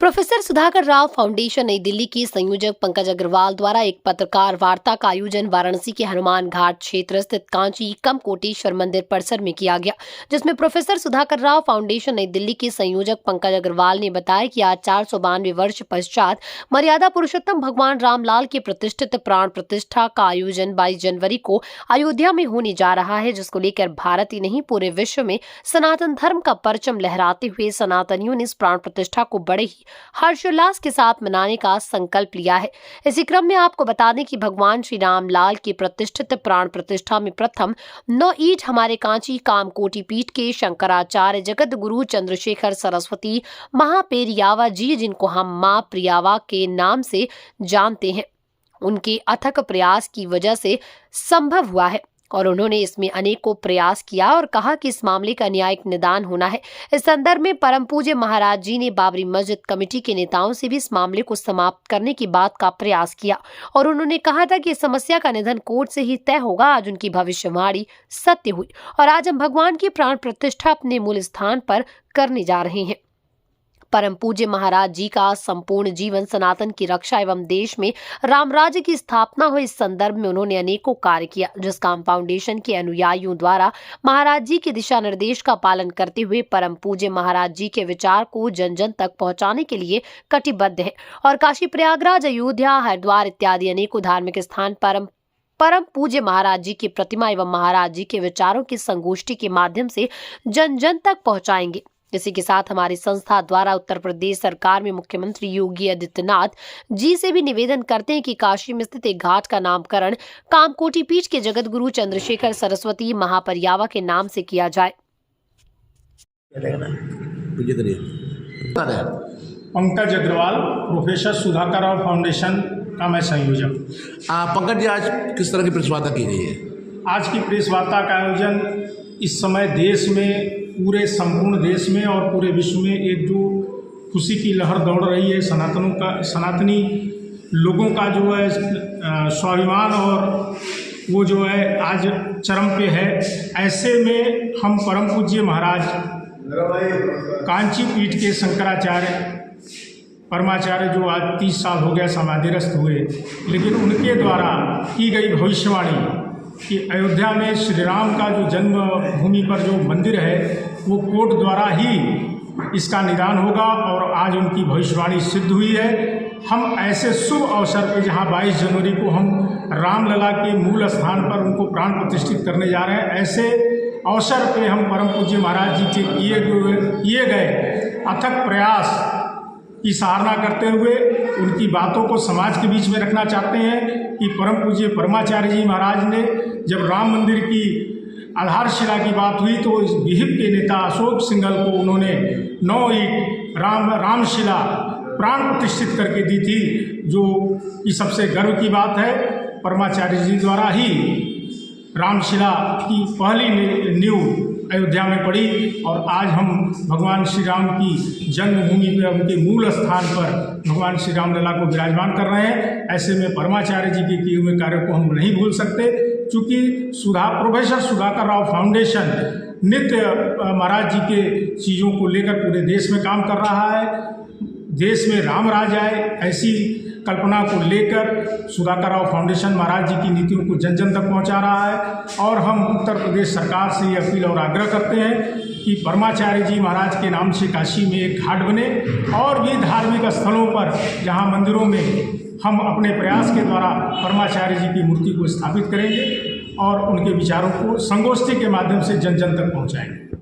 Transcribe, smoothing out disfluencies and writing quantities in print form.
Professor Sudhakar Rao foundation नई दिल्ली के संयोजक पंकज अग्रवाल द्वारा एक पत्रकार वार्ता का आयोजन वाराणसी के हनुमान घाट क्षेत्र स्थित कांची कम कोटेश्वर मंदिर परिसर में किया गया, जिसमें प्रोफेसर सुधाकर राव फाउंडेशन नई दिल्ली के संयोजक पंकज अग्रवाल ने बताया कि आज 492 वर्ष पश्चात मर्यादा पुरुषोत्तम भगवान रामलाल के प्रतिष्ठित प्राण प्रतिष्ठा का आयोजन 22 जनवरी को अयोध्या में होने जा रहा है, जिसको लेकर भारत ही नहीं पूरे विश्व में सनातन धर्म का परचम लहराते हुए सनातनियों ने इस प्राण प्रतिष्ठा को बड़े ही हर्षोल्लास के साथ मनाने का संकल्प लिया है। इसी क्रम में आपको बता दें कि भगवान श्री रामलाल की प्रतिष्ठित प्राण प्रतिष्ठा में प्रथम 9 ईंट हमारे कांची कामकोटि पीठ के शंकराचार्य जगत गुरु चंद्रशेखर सरस्वती महापेरियावा जी, जिनको हम मां प्रियावा के नाम से जानते हैं, उनके अथक प्रयास की वजह से संभव हुआ है और उन्होंने इसमें अनेकों प्रयास किया और कहा कि इस मामले का न्यायिक निदान होना है। इस संदर्भ में परम पूज्य महाराज जी ने बाबरी मस्जिद कमेटी के नेताओं से भी इस मामले को समाप्त करने की बात का प्रयास किया और उन्होंने कहा था कि इस समस्या का निदान कोर्ट से ही तय होगा। आज उनकी भविष्यवाणी सत्य हुई और आज हम भगवान की प्राण प्रतिष्ठा अपने मूल स्थान पर करने जा रहे हैं। परम पूज्य महाराज जी का संपूर्ण जीवन सनातन की रक्षा एवं देश में राम राज्य की स्थापना हो, इस संदर्भ में उन्होंने अनेकों कार्य किया, जिसका हम फाउंडेशन के अनुयायियों द्वारा महाराज जी के दिशा निर्देश का पालन करते हुए परम पूज्य महाराज जी के विचार को जन जन तक पहुंचाने के लिए कटिबद्ध है और काशी प्रयागराज अयोध्या हरिद्वार इत्यादि अनेकों धार्मिक स्थान परम पूज्य महाराज जी की प्रतिमा एवं महाराज जी के विचारों की संगोष्ठी के माध्यम से जन जन तक पहुंचाएंगे। इसी के साथ हमारी संस्था द्वारा उत्तर प्रदेश सरकार में मुख्यमंत्री योगी आदित्यनाथ जी से भी निवेदन करते हैं कि काशी में स्थित एक घाट का नामकरण कामकोटि पीठ के जगत गुरु चंद्रशेखर सरस्वती महापेरियावा के नाम से किया जाए। पंकज अग्रवाल, प्रोफेसर सुधाकर राव फाउंडेशन का मैं संयोजक। पंकज जी, आज किस तरह की प्रेस वार्ता की गई है? आज की प्रेस वार्ता का आयोजन इस समय देश में, पूरे संपूर्ण देश में और पूरे विश्व में एक जो खुशी की लहर दौड़ रही है, सनातनी लोगों का जो है स्वाभिमान और वो जो है आज चरम पे है। ऐसे में हम परम पूज्य महाराज कांची पीठ के शंकराचार्य परमाचार्य जो आज 30 साल हो गया समाधिस्थ हुए, लेकिन उनके द्वारा की गई भविष्यवाणी कि अयोध्या में श्री राम का जो जन्म भूमि पर जो मंदिर है वो कोर्ट द्वारा ही इसका निदान होगा और आज उनकी भविष्यवाणी सिद्ध हुई है। हम ऐसे शुभ अवसर पर जहां 22 जनवरी को हम रामलला के मूल स्थान पर उनको प्राण प्रतिष्ठित करने जा रहे हैं, ऐसे अवसर पे हम परम पूज्य महाराज जी के किए गए अथक प्रयास की सराहना करते हुए उनकी बातों को समाज के बीच में रखना चाहते हैं कि परम पूज्य परमाचार्य जी महाराज ने जब राम मंदिर की आधारशिला की बात हुई तो इस विहिप के नेता अशोक सिंघल को उन्होंने 9 ईंट रामशिला प्राण प्रतिष्ठित करके दी थी, जो कि सबसे गर्व की बात है। परमाचार्य जी द्वारा ही रामशिला की पहली नींव अयोध्या में पड़ी और आज हम भगवान श्री राम की जन्मभूमि पर, उनके मूल स्थान पर भगवान श्री राम लला को विराजमान कर रहे हैं। ऐसे में परमाचार्य जी के किए हुए कार्यों को हम नहीं भूल सकते, क्योंकि प्रोफेसर सुधाकर राव फाउंडेशन नित्य महाराज जी के चीज़ों को लेकर पूरे देश में काम कर रहा है। देश में राम राज आए ऐसी कल्पना को लेकर सुधाकर राव फाउंडेशन महाराज जी की नीतियों को जन जन तक पहुंचा रहा है और हम उत्तर प्रदेश सरकार से ये अपील और आग्रह करते हैं कि परमाचार्य जी महाराज के नाम से काशी में एक घाट बने और भी धार्मिक स्थलों पर जहां मंदिरों में हम अपने प्रयास के द्वारा परमाचार्य जी की मूर्ति को स्थापित करेंगे और उनके विचारों को संगोष्ठी के माध्यम से जन जन तक पहुँचाएंगे।